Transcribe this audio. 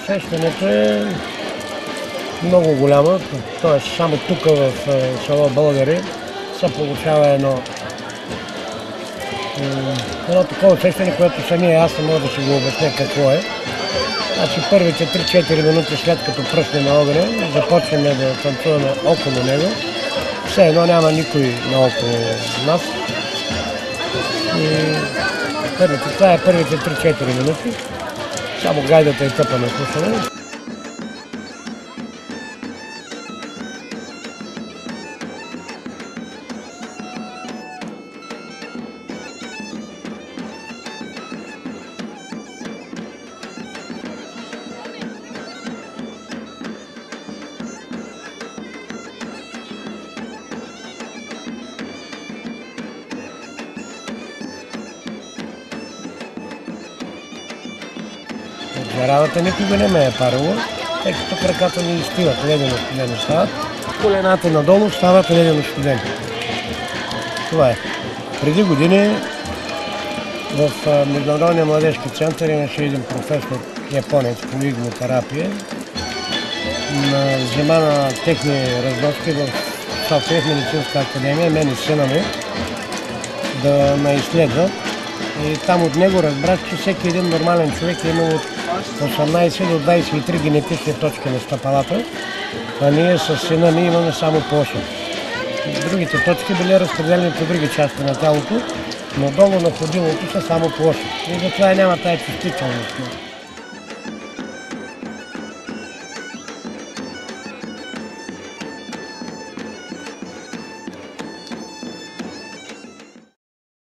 усещането е много голямо. Тоест само тук в село Българи се получава едно такова усещане, което самия аз не мога да си го обясня какво е. Значи първите 3-4 минути след като пръснем на огъня, започнем да танцуваме около него. Все едно няма никой наоколо нас. И това е първите 3-4 минути. Само гайдата и тъпа на слушане. Жаравата никога не ме е парило, тъй като краката ми изтиват, ледено стават. Колената надолу стават ледено студени. Това е. Преди години в Международния младежки център имаше един професор японец по игнотерапия. Взема на техни разноски в София, в Медицинска академия, мен и сина ми, да ме изследва. И там от него разбрах, че всеки един нормален човек е имал от 18 до 23 генетични точки на стъпалата, а ние с сина ми имаме само по 8. Другите точки били разпределени по други части на тялото, но долу на ходилото са само по 8. И затова няма тая чувствителност.